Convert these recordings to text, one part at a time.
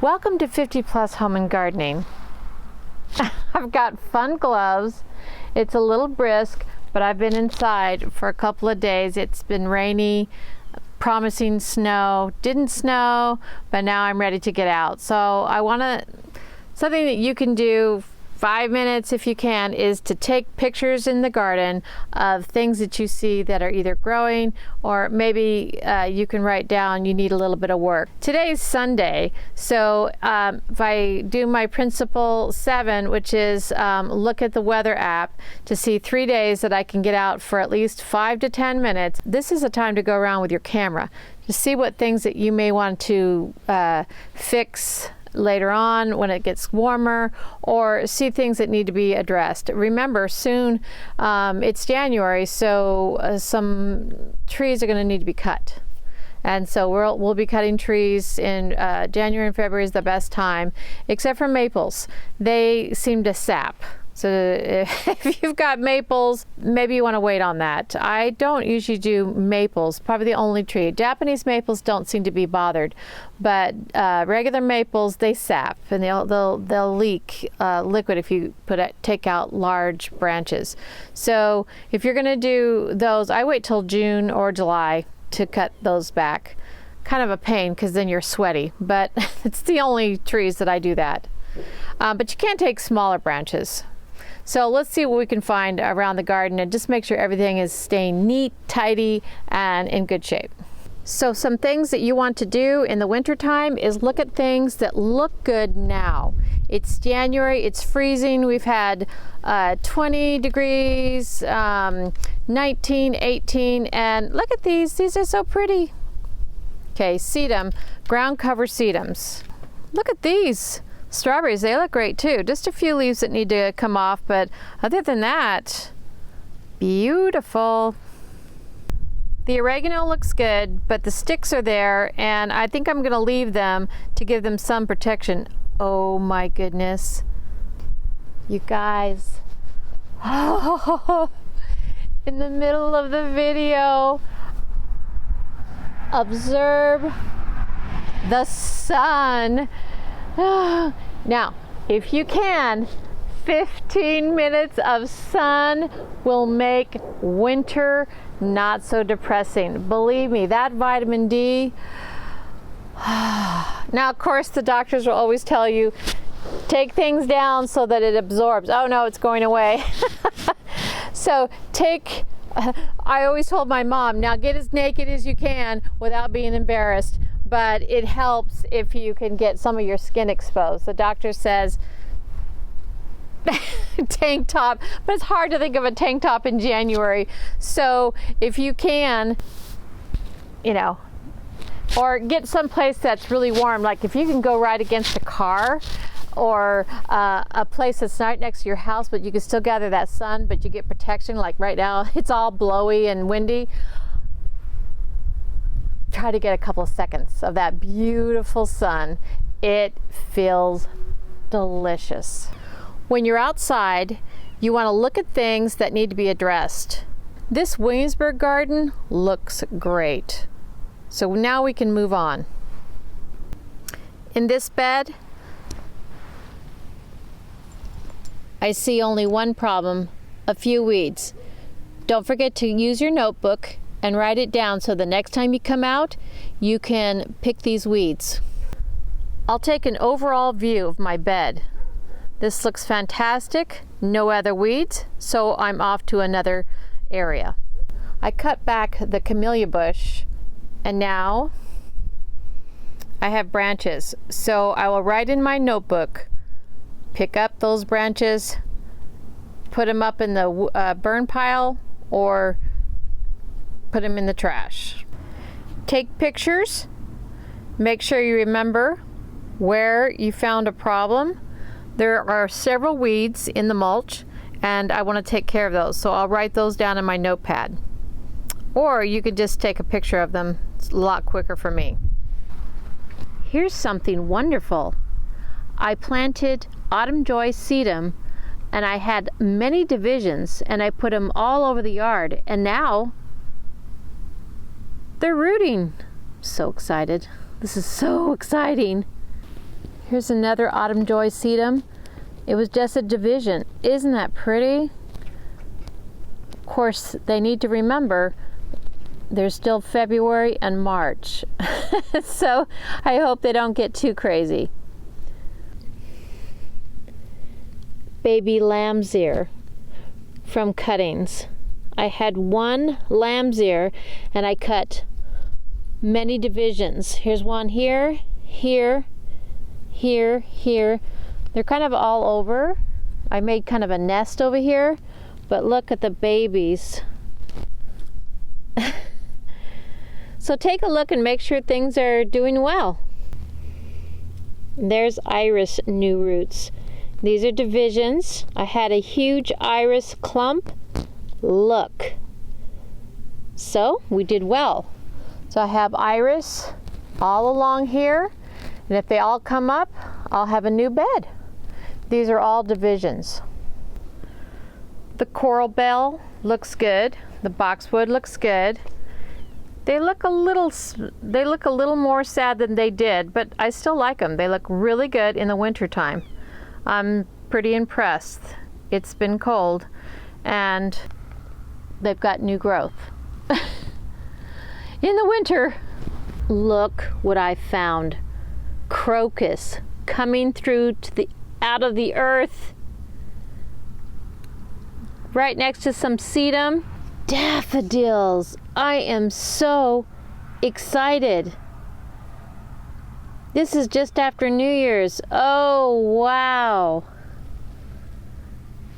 Welcome to 50 Plus Home and Gardening. I've got fun gloves. It's a little brisk, but I've been inside for a couple of days. It's been rainy, promising snow. Didn't snow, but now I'm ready to get out. So I want something that you can do 5 minutes if you can is to take pictures in the garden of things that you see that are either growing or maybe you can write down you need a little bit of work. Today's Sunday, so if I do my principle 7, which is look at the weather app to see 3 days that I can get out for at least 5 to 10 minutes. This is a time to go around with your camera to see what things that you may want to fix later on when it gets warmer, or see things that need to be addressed. Remember, soon it's January, so some trees are going to need to be cut. And so we'll be cutting trees in January and February is the best time, except for maples. They seem to sap. So if you've got maples, maybe you want to wait on that. I don't usually do maples, probably the only tree. Japanese maples don't seem to be bothered, but regular maples, they sap and they'll leak liquid if you take out large branches. So if you're going to do those, I wait till June or July to cut those back. Kind of a pain because then you're sweaty, but it's the only trees that I do that. But you can take smaller branches. So let's see what we can find around the garden and just make sure everything is staying neat, tidy, and in good shape. So some things that you want to do in the wintertime is look at things that look good now. It's January, it's freezing, we've had 20 degrees, 19, 18, and look at these are so pretty. Okay, sedum, ground cover sedums. Look at these. Strawberries, they look great too. Just a few leaves that need to come off, but other than that, beautiful. The oregano looks good, but the sticks are there, and I think I'm gonna leave them to give them some protection. Oh my goodness. You guys, oh, in the middle of the video, observe the sun. Now, if you can, 15 minutes of sun will make winter not so depressing. Believe me, that vitamin D. Now, of course, the doctors will always tell you, take things down so that it absorbs. Oh no, it's going away. So I always told my mom, now get as naked as you can without being embarrassed. But it helps if you can get some of your skin exposed. The doctor says tank top, but it's hard to think of a tank top in January. So if you can, or get someplace that's really warm, like if you can go right against a car or a place that's right next to your house, but you can still gather that sun, but you get protection, like right now it's all blowy and windy. Try to get a couple of seconds of that beautiful sun. It feels delicious. When you're outside, you want to look at things that need to be addressed. This Williamsburg garden looks great. So now we can move on. In this bed, I see only one problem, a few weeds. Don't forget to use your notebook and write it down so the next time you come out, you can pick these weeds. I'll take an overall view of my bed. This looks fantastic, no other weeds, so I'm off to another area. I cut back the camellia bush, and now I have branches. So I will write in my notebook, pick up those branches, put them up in the burn pile, or put them in the trash. Take pictures. Make sure you remember where you found a problem. There are several weeds in the mulch, and I want to take care of those. So I'll write those down in my notepad. Or you could just take a picture of them. It's a lot quicker for me. Here's something wonderful. I planted autumn joy sedum, and I had many divisions, and I put them all over the yard, and now they're rooting. So excited. This is so exciting. Here's another autumn joy sedum. It was just a division. Isn't that pretty? Of course, they need to remember there's still February and March. So I hope they don't get too crazy. Baby lamb's ear from cuttings. I had one lamb's ear and I cut many divisions. Here's one here, here, here, here. They're kind of all over. I made kind of a nest over here, but look at the babies. So take a look and make sure things are doing well. There's iris new roots. These are divisions. I had a huge iris clump. Look. So we did well. So I have iris all along here, and if they all come up, I'll have a new bed. These are all divisions. The coral bell looks good. The boxwood looks good. They look a little more sad than they did, but I still like them. They look really good in the winter time. I'm pretty impressed. It's been cold and they've got new growth. In the winter, look what I found. Crocus coming through to out of the earth. Right next to some sedum. Daffodils. I am so excited. This is just after New Year's. Oh, wow.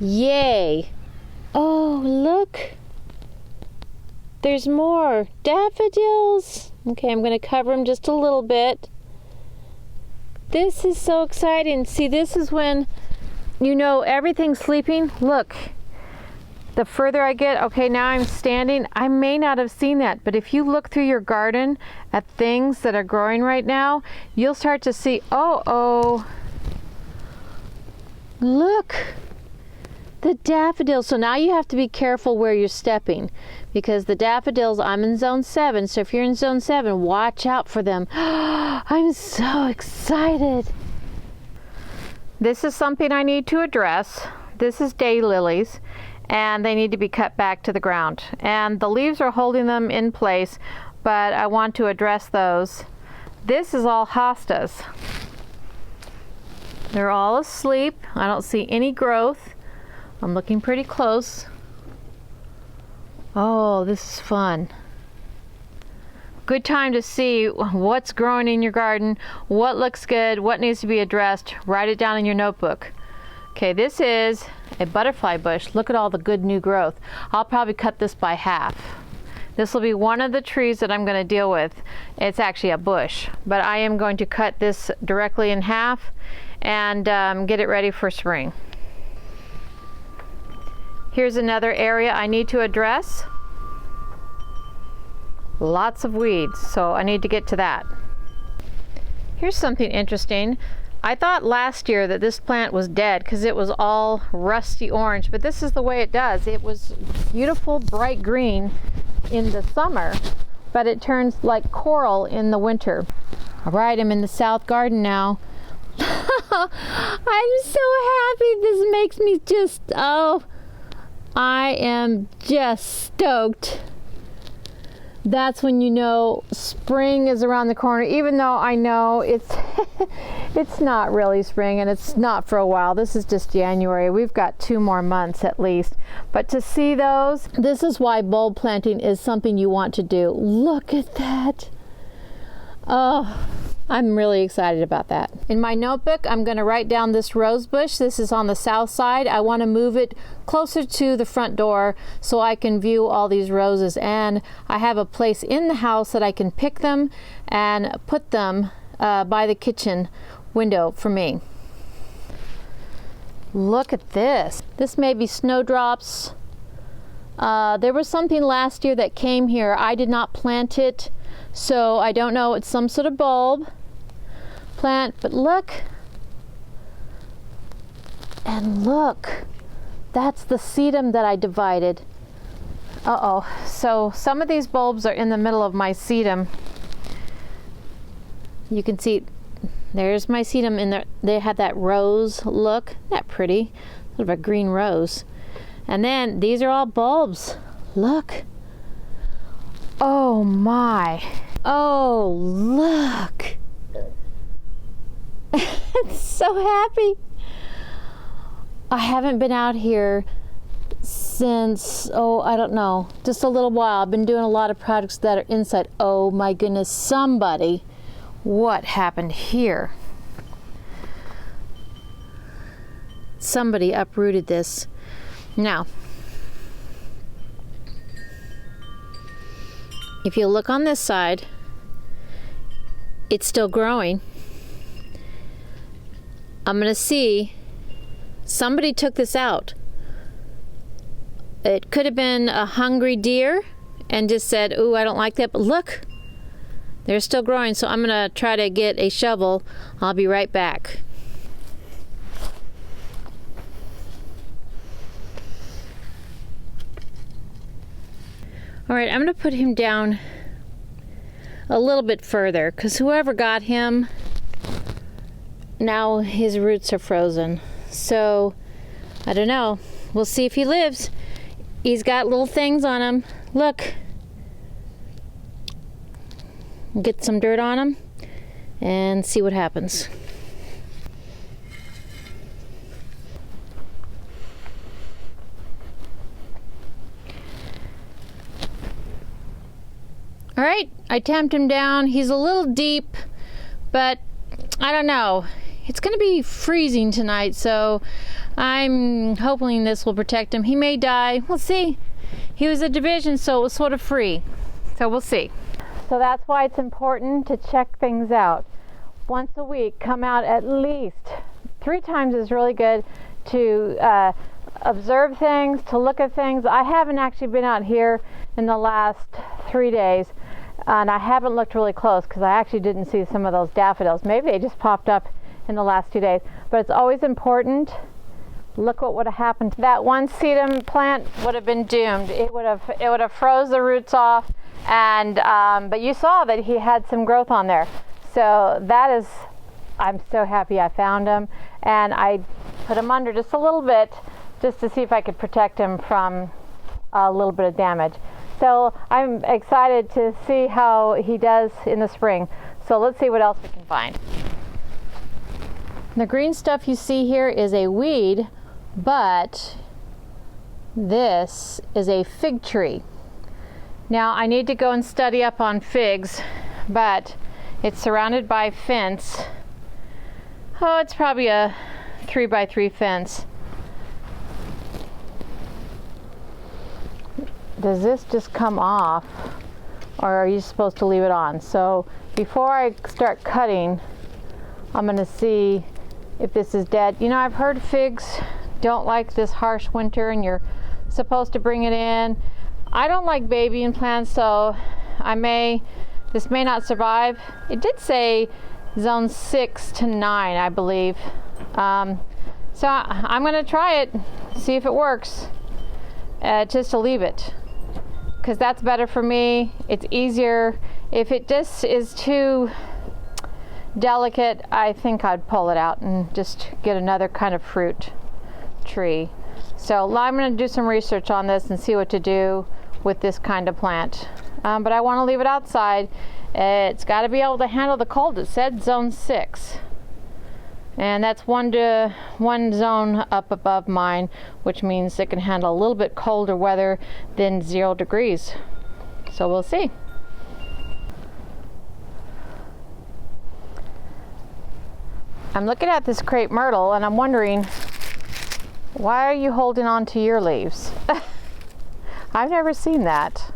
Yay. Oh, look. There's more daffodils. Okay, I'm going to cover them just a little bit. This is so exciting. See, this is when you know everything's sleeping. Look. The further I get, okay, now I'm standing. I may not have seen that, but if you look through your garden at things that are growing right now, you'll start to see, oh, look, the daffodils. So now you have to be careful where you're stepping because the daffodils, I'm in zone 7. So if you're in zone 7, watch out for them. I'm so excited. This is something I need to address. This is daylilies. And they need to be cut back to the ground. And the leaves are holding them in place, but I want to address those. This is all hostas. They're all asleep. I don't see any growth. I'm looking pretty close. Oh, this is fun. Good time to see what's growing in your garden, what looks good, what needs to be addressed. Write it down in your notebook. Okay, this is a butterfly bush. Look at all the good new growth. I'll probably cut this by half. This will be one of the trees that I'm going to deal with. It's actually a bush, but I am going to cut this directly in half and get it ready for spring. Here's another area I need to address. Lots of weeds, so I need to get to that. Here's something interesting. I thought last year that this plant was dead because it was all rusty orange, but this is the way it does. It was beautiful bright green in the summer, but it turns like coral in the winter. All right, I'm in the south garden now. I'm so happy. This makes me just, I am just stoked. That's when you know spring is around the corner, even though I know it's it's not really spring and it's not for a while. This is just January. We've got 2 more months at least. But to see those, this is why bulb planting is something you want to do. Look at that. Oh, I'm really excited about that. In my notebook, I'm going to write down this rose bush. This is on the south side. I want to move it closer to the front door so I can view all these roses. And I have a place in the house that I can pick them and put them by the kitchen window for me. Look at this. This may be snowdrops. There was something last year that came here. I did not plant it. So I don't know, it's some sort of bulb plant, but look, and look, that's the sedum that I divided. So some of these bulbs are in the middle of my sedum. You can see There's my sedum in there. They had that rose look. Isn't that pretty? Sort of a green rose. And then these are all bulbs. Look. Oh my. Oh, look. I'm so happy. I haven't been out here since, oh, I don't know, just a little while. I've been doing a lot of projects that are inside. Oh my goodness, somebody, what happened here? Somebody uprooted this. Now, if you look on this side, it's still growing. I'm gonna see, somebody took this out. It could have been a hungry deer and just said, ooh, I don't like that, but look, they're still growing. So I'm gonna try to get a shovel. I'll be right back. All right, I'm gonna put him down a little bit further because whoever got him, now his roots are frozen. So I don't know, we'll see if he lives. He's got little things on him. Look. Get some dirt on him and see what happens. All right, I tamped him down. He's a little deep, but I don't know. It's gonna be freezing tonight, so I'm hoping this will protect him. He may die, we'll see. He was a division, so it was sort of free. So we'll see. So that's why it's important to check things out. Once a week, come out at least 3 times is really good to observe things, to look at things. I haven't actually been out here in the last 3 days, and I haven't looked really close because I actually didn't see some of those daffodils. Maybe they just popped up in the last 2 days, but it's always important. Look what would have happened. That one sedum plant would have been doomed. It would have froze the roots off, and but you saw that he had some growth on there. So that is, I'm so happy I found him, and I put him under just a little bit just to see if I could protect him from a little bit of damage. So I'm excited to see how he does in the spring. So let's see what else we can find. The green stuff you see here is a weed, but this is a fig tree. Now I need to go and study up on figs, but it's surrounded by fence. Oh, it's probably a 3x3 fence. Does this just come off, or are you supposed to leave it on? So before I start cutting, I'm gonna see if this is dead. You know, I've heard figs don't like this harsh winter and you're supposed to bring it in. I don't like babying plants, so this may not survive. It did say zone 6 to 9, I believe. So I'm gonna try it, see if it works, just to leave it, because that's better for me. It's easier. If it just is too delicate, I think I'd pull it out and just get another kind of fruit tree. So I'm going to do some research on this and see what to do with this kind of plant. But I want to leave it outside. It's got to be able to handle the cold. It said zone 6. And that's one zone up above mine, which means it can handle a little bit colder weather than 0 degrees. So we'll see. I'm looking at this crepe myrtle and I'm wondering, why are you holding on to your leaves? I've never seen that.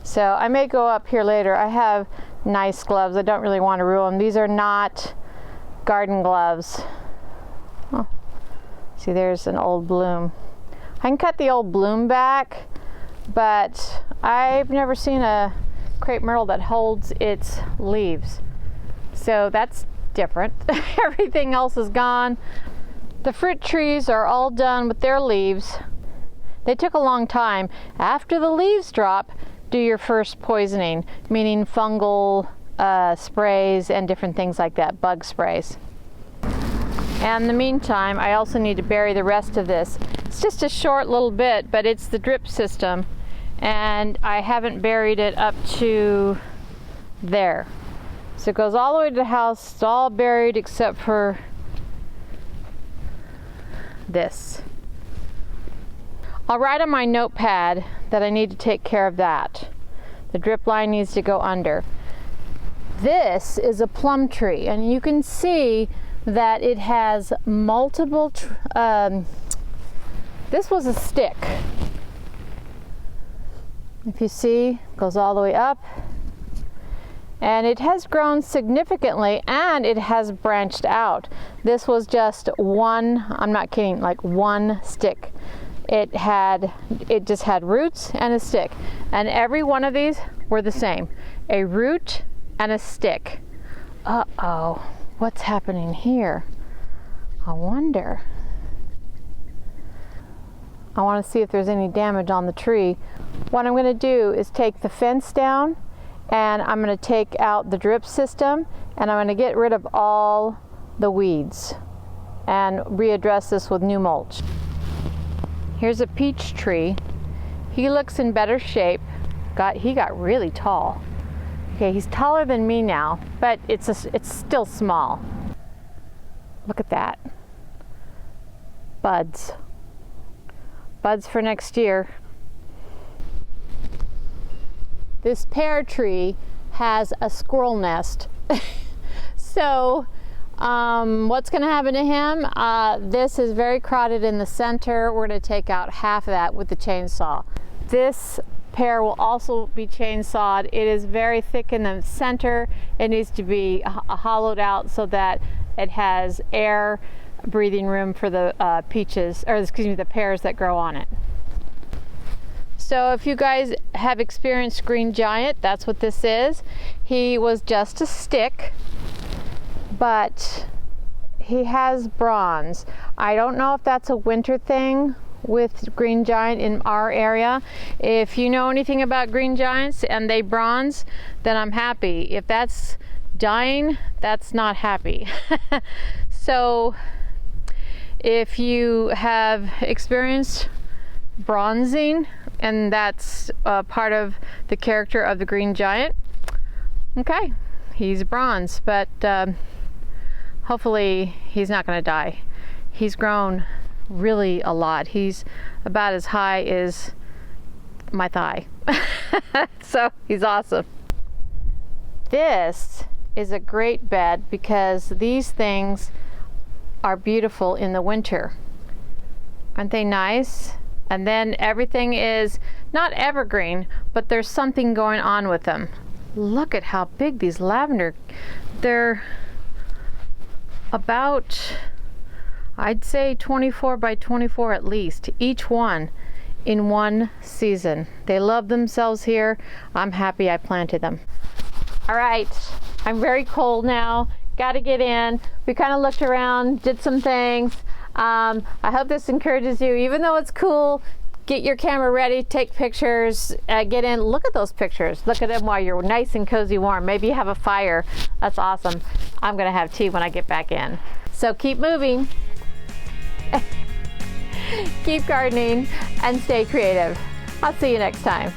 So I may go up here later. I have nice gloves. I don't really want to ruin them. These are not garden gloves. Oh, see, there's an old bloom. I can cut the old bloom back, but I've never seen a crepe myrtle that holds its leaves. So that's different. Everything else is gone. The fruit trees are all done with their leaves. They took a long time. After the leaves drop, do your first poisoning, meaning fungal sprays and different things like that, bug sprays. And in the meantime, I also need to bury the rest of this. It's just a short little bit, but it's the drip system, and I haven't buried it up to there. So it goes all the way to the house. It's all buried except for this. I'll write on my notepad that I need to take care of that. The drip line needs to go under. This is a plum tree, and you can see that it has multiple, this was a stick. If you see, it goes all the way up. And it has grown significantly, and it has branched out. This was just one, I'm not kidding, like one stick. It just had roots and a stick. And every one of these were the same. A root and a stick. Uh-oh. What's happening here? I wonder. I want to see if there's any damage on the tree. What I'm going to do is take the fence down, and I'm going to take out the drip system, and I'm going to get rid of all the weeds and readdress this with new mulch. Here's a peach tree. He looks in better shape. He got really tall. Okay, he's taller than me now, but it's still small. Look at that. Buds. Buds for next year. This pear tree has a squirrel nest. So what's going to happen to him? This is very crowded in the center. We're going to take out half of that with the chainsaw. This pear will also be chainsawed. It is very thick in the center. It needs to be hollowed out so that it has air breathing room for the the pears that grow on it. So if you guys have experienced green giant, that's what this is. He was just a stick, but he has bronze. I don't know if that's a winter thing with green giant in our area. If you know anything about green giants and they bronze, then I'm happy. If that's dying, that's not happy. So if you have experienced bronzing, and that's part of the character of the green giant, okay, he's bronze, but hopefully he's not going to die. He's grown really a lot. He's about as high as my thigh. So he's awesome. This is a great bed because these things are beautiful in the winter. Aren't they nice? And then everything is not evergreen, but there's something going on with them. Look at how big these lavender, they're about, I'd say 24 by 24 at least, each one in one season. They love themselves here. I'm happy I planted them. All right, I'm very cold now. Got to get in. We kind of looked around, did some things. I hope this encourages you, even though it's cool. Get your camera ready, take pictures, get in, look at those pictures. Look at them while you're nice and cozy warm. Maybe you have a fire. That's awesome. I'm gonna have tea when I get back in. So keep moving, keep gardening, and stay creative. I'll see you next time.